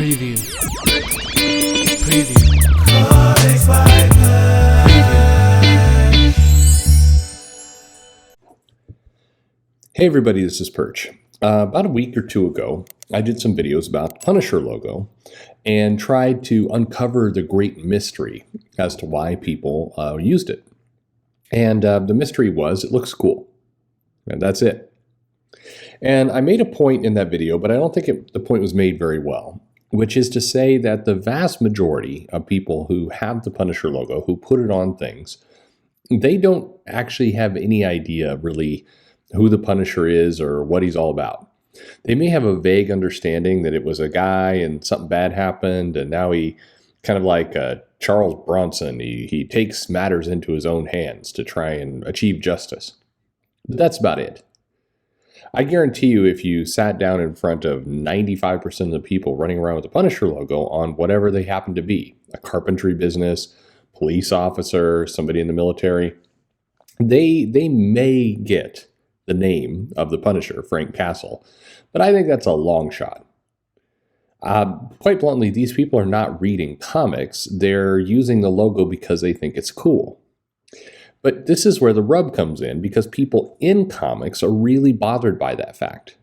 Preview. Preview. Hey everybody, this is Perch. About a week or two ago, I did some videos about the Punisher logo and tried to uncover the great mystery as to why people used it. And the mystery was, it looks cool. And that's it. And I made a point in that video, but I don't think the point was made very well, which is to say that the vast majority of people who have the Punisher logo, who put it on things, they don't actually have any idea really who the Punisher is or what he's all about. They may have a vague understanding that it was a guy and something bad happened, and now he kind of like Charles Bronson, he takes matters into his own hands to try and achieve justice. But that's about it. I guarantee you, if you sat down in front of 95% of the people running around with the Punisher logo on whatever they happen to be, a carpentry business, police officer, somebody in the military, they may get the name of the Punisher, Frank Castle, but I think that's a long shot. Quite bluntly, these people are not reading comics. They're using the logo because they think it's cool. But this is where the rub comes in, because people in comics are really bothered by that fact.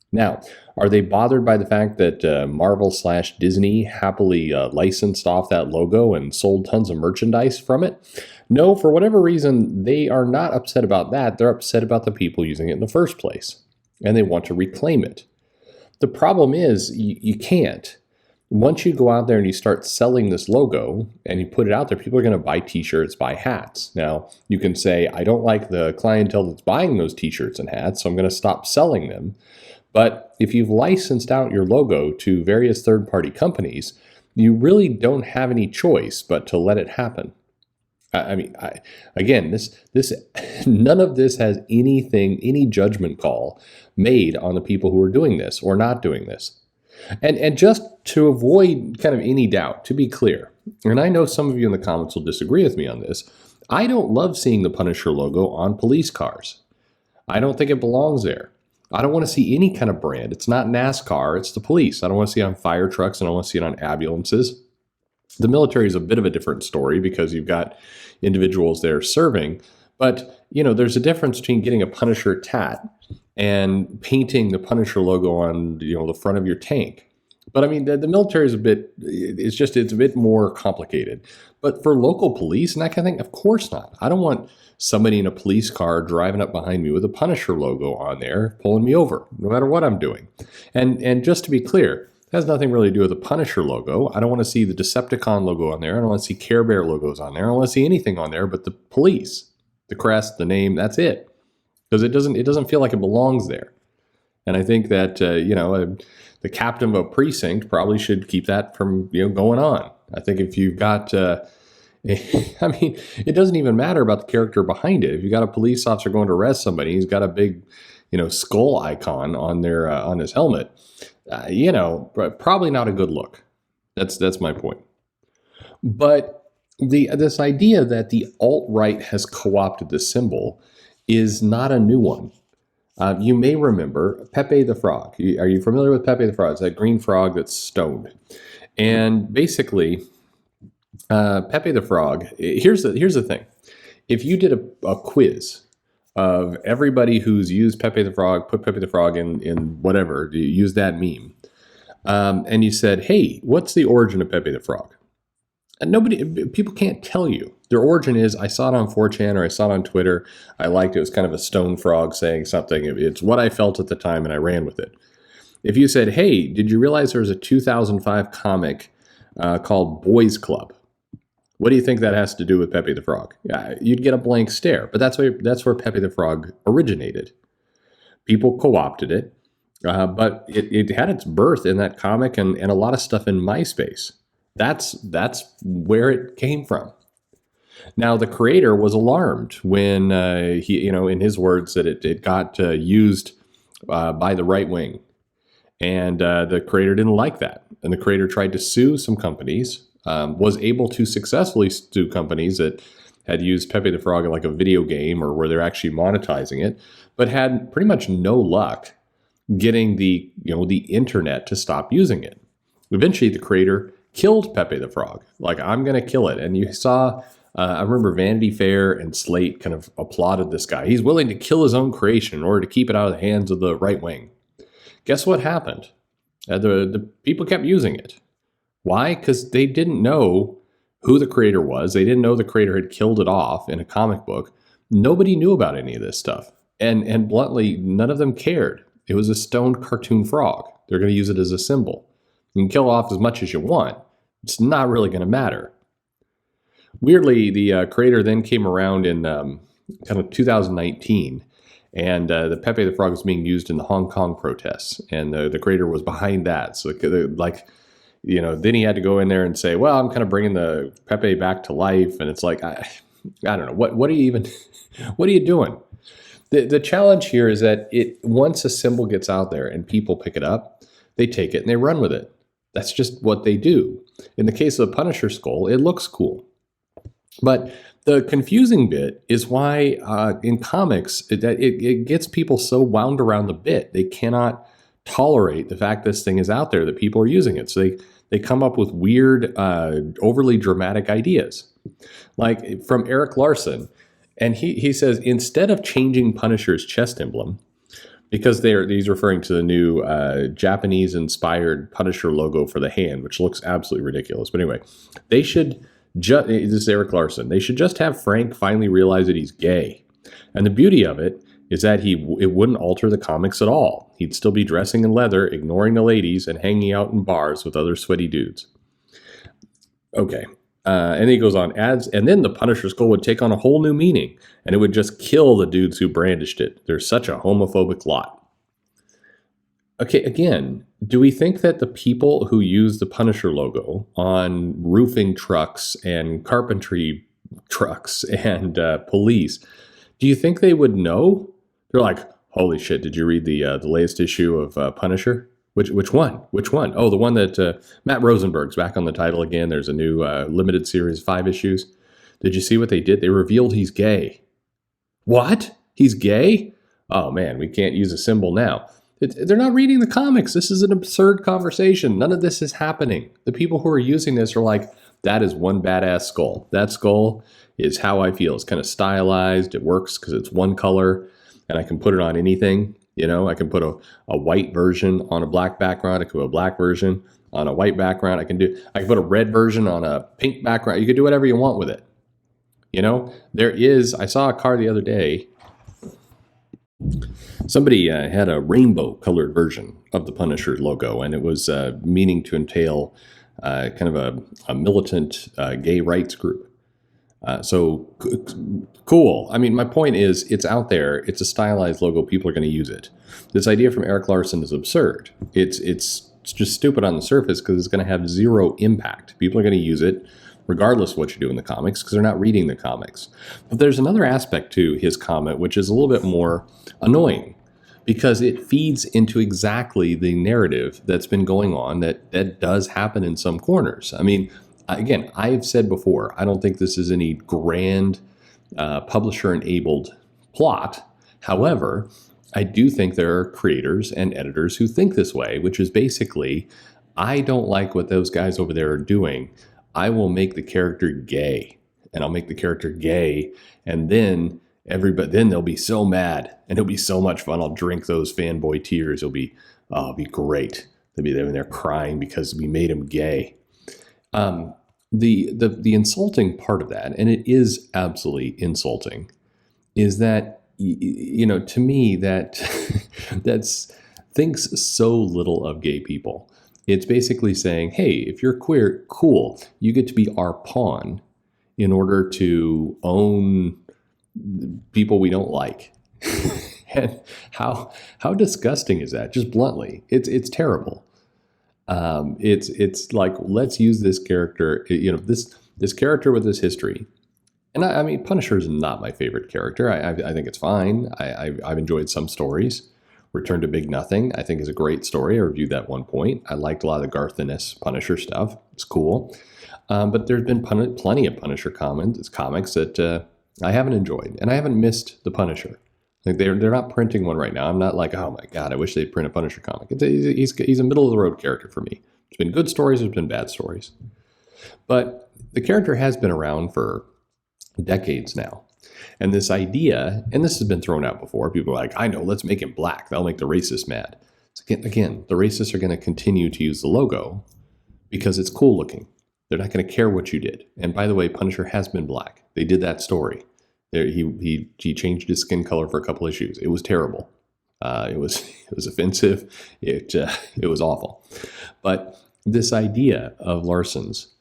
Now, are they bothered by the fact that Marvel/Disney happily licensed off that logo and sold tons of merchandise from it? No, for whatever reason, they are not upset about that. They're upset about the people using it in the first place, and they want to reclaim it. The problem is you can't. Once you go out there and you start selling this logo and you put it out there, people are going to buy t-shirts, buy hats. Now, you can say, I don't like the clientele that's buying those t-shirts and hats, so I'm going to stop selling them. But if you've licensed out your logo to various third-party companies, you really don't have any choice but to let it happen. Again, this none of this has any judgment call made on the people who are doing this or not doing this. And just to avoid kind of any doubt, to be clear, and I know some of you in the comments will disagree with me on this, I don't love seeing the Punisher logo on police cars. I don't think it belongs there. I don't want to see any kind of brand. It's not NASCAR, it's the police. I don't want to see it on fire trucks, and I don't want to see it on ambulances. The military is a bit of a different story because you've got individuals there serving, but there's a difference between getting a Punisher tat and painting the Punisher logo on the front of your tank. But I mean, the military is it's a bit more complicated. But for local police and that kind of thing, of course not. I don't want somebody in a police car driving up behind me with a Punisher logo on there, pulling me over, no matter what I'm doing. And just to be clear, it has nothing really to do with the Punisher logo. I don't want to see the Decepticon logo on there. I don't want to see Care Bear logos on there. I don't want to see anything on there but the police, the crest, the name, that's it. Because it doesn't feel like it belongs there. And I think that, the captain of a precinct probably should keep that from, going on. I think if you've got, it doesn't even matter about the character behind it. If you've got a police officer going to arrest somebody, he's got a big, skull icon on on his helmet, probably not a good look. That's my point. But this idea that the alt-right has co-opted the symbol is not a new one. You may remember Pepe the Frog. Are you familiar with Pepe the Frog? It's that green frog that's stoned. And basically, Pepe the Frog, here's the thing. If you did a quiz of everybody who's used Pepe the Frog, put Pepe the Frog in whatever, use that meme, and you said, hey, what's the origin of Pepe the Frog? And people can't tell you. Their origin is, I saw it on 4chan or I saw it on Twitter. I liked it. It was kind of a stone frog saying something. It's what I felt at the time and I ran with it. If you said, hey, did you realize there was a 2005 comic called Boys Club? What do you think that has to do with Pepe the Frog? You'd get a blank stare, but that's where Pepe the Frog originated. People co-opted it, but it had its birth in that comic and a lot of stuff in MySpace. That's where it came from. Now, the creator was alarmed when he, in his words, that it got used by the right wing. And the creator didn't like that. And the creator tried to sue some companies, was able to successfully sue companies that had used Pepe the Frog in like a video game or where they're actually monetizing it, but had pretty much no luck getting the internet to stop using it. Eventually, the creator killed Pepe the Frog. Like, I'm going to kill it. And you saw, I remember Vanity Fair and Slate kind of applauded this guy. He's willing to kill his own creation in order to keep it out of the hands of the right wing. Guess what happened? The people kept using it. Why? Because they didn't know who the creator was. They didn't know the creator had killed it off in a comic book. Nobody knew about any of this stuff. And bluntly, none of them cared. It was a stoned cartoon frog. They're going to use it as a symbol. You can kill off as much as you want. It's not really going to matter. Weirdly, the creator then came around in kind of 2019, and the Pepe the Frog was being used in the Hong Kong protests, and the creator was behind that. So, like, you know, then he had to go in there and say, well, I'm kind of bringing the Pepe back to life. And it's like, I don't know. What are you even, what are you doing? The challenge here is that once a symbol gets out there and people pick it up, they take it and they run with it. That's just what they do. In the case of the Punisher skull, it looks cool. But the confusing bit is why in comics, it gets people so wound around the bit. They cannot tolerate the fact this thing is out there, that people are using it. So they come up with weird, overly dramatic ideas. Like from Eric Larson. And he says, instead of changing Punisher's chest emblem, because he's referring to the new Japanese-inspired Punisher logo for the hand, which looks absolutely ridiculous. But anyway, they should this is Eric Larson. They should just have Frank finally realize that he's gay. And the beauty of it is that it wouldn't alter the comics at all. He'd still be dressing in leather, ignoring the ladies, and hanging out in bars with other sweaty dudes. Okay. And then he goes on, and then the Punisher skull would take on a whole new meaning, and it would just kill the dudes who brandished it. They're such a homophobic lot. Okay, again, do we think that the people who use the Punisher logo on roofing trucks and carpentry trucks and police, do you think they would know? They're like, holy shit, did you read the latest issue of Punisher? Which one? Which one? Oh, the one that Matt Rosenberg's back on the title again. There's a new limited series, 5 issues. Did you see what they did? They revealed he's gay. What? He's gay? Oh, man, we can't use a symbol now. They're not reading the comics. This is an absurd conversation. None of this is happening. The people who are using this are like, that is one badass skull. That skull is how I feel. It's kind of stylized. It works because it's one color, and I can put it on anything. You know, I can put a white version on a black background. I can put a black version on a white background. I can put a red version on a pink background. You can do whatever you want with it. You know, I saw a car the other day. Somebody had a rainbow colored version of the Punisher logo, and it was meaning to entail kind of a militant gay rights group. So cool. I mean, my point is, it's out there. It's a stylized logo. People are going to use it. This idea from Eric Larson is absurd. It's just stupid on the surface because it's going to have zero impact. People are going to use it regardless of what you do in the comics because they're not reading the comics. But there's another aspect to his comment, which is a little bit more annoying because it feeds into exactly the narrative that's been going on that does happen in some corners. I mean, again, I've said before, I don't think this is any grand publisher-enabled plot. However, I do think there are creators and editors who think this way, which is basically, I don't like what those guys over there are doing. I will make the character gay, and I'll make the character gay, and then they'll be so mad, and it'll be so much fun. I'll drink those fanboy tears. It'll be great. They'll be there and they're crying because we made him gay. The insulting part of that, and it is absolutely insulting, is that, you know, to me, that thinks so little of gay people. It's basically saying, hey, if you're queer, cool, you get to be our pawn in order to own people we don't like. And how disgusting is that? Just bluntly, it's terrible. It's like, let's use this character, you know, this character with this history. And I mean, Punisher is not my favorite character. I think it's fine. I've enjoyed some stories. Return to Big Nothing, I think, is a great story. I reviewed that at one point. I liked a lot of the Garth Ennis Punisher stuff. It's cool. But there's been plenty of Punisher comics that I haven't enjoyed. And I haven't missed the Punisher. Like they're not printing one right now. I'm not like, oh my God, I wish they'd print a Punisher comic. He's a middle of the road character for me. There's been good stories, there's been bad stories. But the character has been around for decades now. And this idea, and this has been thrown out before, people are like, I know, let's make him black. That'll make the racists mad. So again, the racists are going to continue to use the logo because it's cool looking. They're not going to care what you did. And by the way, Punisher has been black. They did that story. He changed his skin color for a couple issues. It was terrible. It was offensive. It was awful. But this idea of Larson's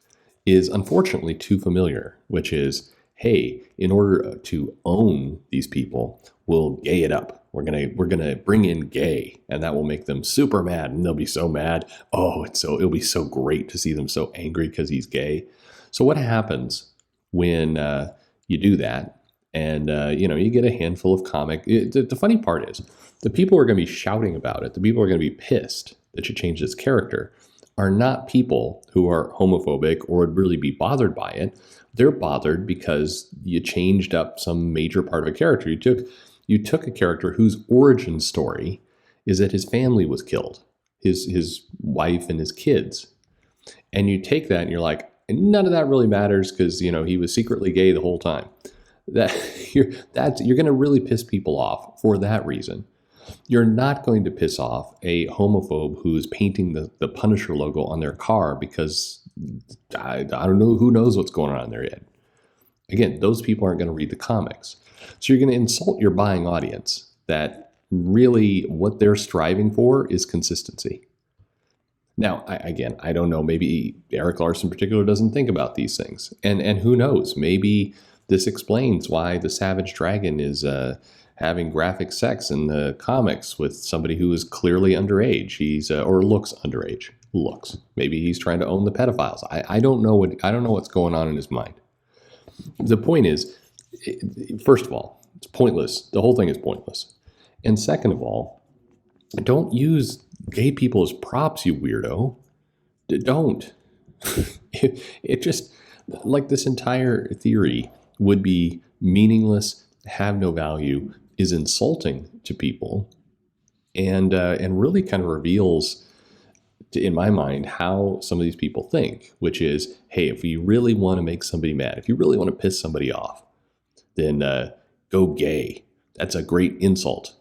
is unfortunately too familiar, which is, hey, in order to own these people, we'll gay it up. We're gonna bring in gay, and that will make them super mad, and they'll be so mad. Oh, it'll be so great to see them so angry because he's gay. So what happens when you do that, and you get a handful of comic? The funny part is, the people who are going to be shouting about it, the people who are going to be pissed that you changed this character, are not people who are homophobic or would really be bothered by it. They're bothered because you changed up some major part of a character. You took a character whose origin story is that his family was killed, his wife and his kids. And you take that and you're like, none of that really matters because, he was secretly gay the whole time. You're going to really piss people off for that reason. You're not going to piss off a homophobe who's painting the Punisher logo on their car because I don't know, who knows what's going on in their head. Again, those people aren't going to read the comics. So you're going to insult your buying audience that really what they're striving for is consistency. Now, I don't know, maybe Eric Larson in particular doesn't think about these things. And who knows, maybe this explains why the Savage Dragon is having graphic sex in the comics with somebody who is clearly underage. Or looks underage. Looks. Maybe he's trying to own the pedophiles. I don't know what's going on in his mind. The point is, first of all, it's pointless. The whole thing is pointless. And second of all, don't use gay people as props, you weirdo. Don't. It just, like, this entire theory would be meaningless, have no value, is insulting to people, and really kind of reveals, in my mind, how some of these people think, which is, hey, if you really want to make somebody mad, if you really want to piss somebody off, then go gay. That's a great insult.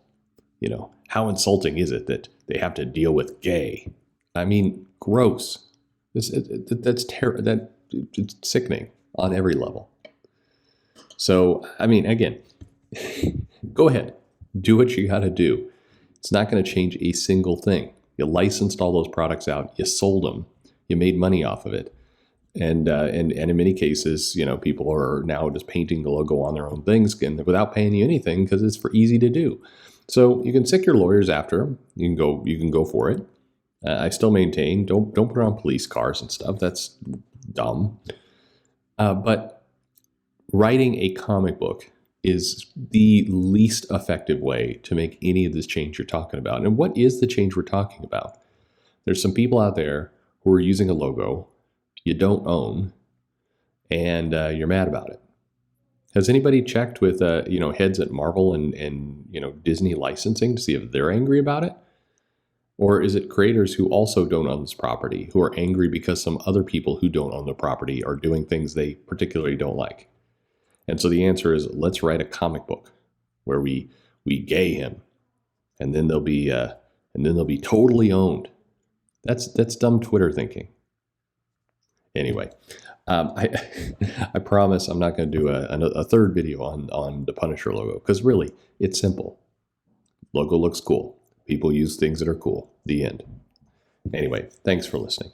How insulting is it that they have to deal with gay? I mean, gross. That's terrible. It's sickening on every level. So, again, go ahead. Do what you got to do. It's not going to change a single thing. You licensed all those products out. You sold them. You made money off of it. And in many cases, people are now just painting the logo on their own things without paying you anything because it's easy to do. So you can sick your lawyers after them. You can go for it. I still maintain, don't put it on police cars and stuff. That's dumb. But writing a comic book is the least effective way to make any of this change you're talking about. And what is the change we're talking about? There's some people out there who are using a logo you don't own, and you're mad about it. Has anybody checked with heads at Marvel and Disney licensing to see if they're angry about it? Or is it creators who also don't own this property who are angry because some other people who don't own the property are doing things they particularly don't like? And so the answer is, let's write a comic book where we gay him, and then they'll be totally owned. That's dumb Twitter thinking. Anyway, I promise I'm not going to do a third video on the Punisher logo because really it's simple. Logo looks cool. People use things that are cool. The end. Anyway, thanks for listening.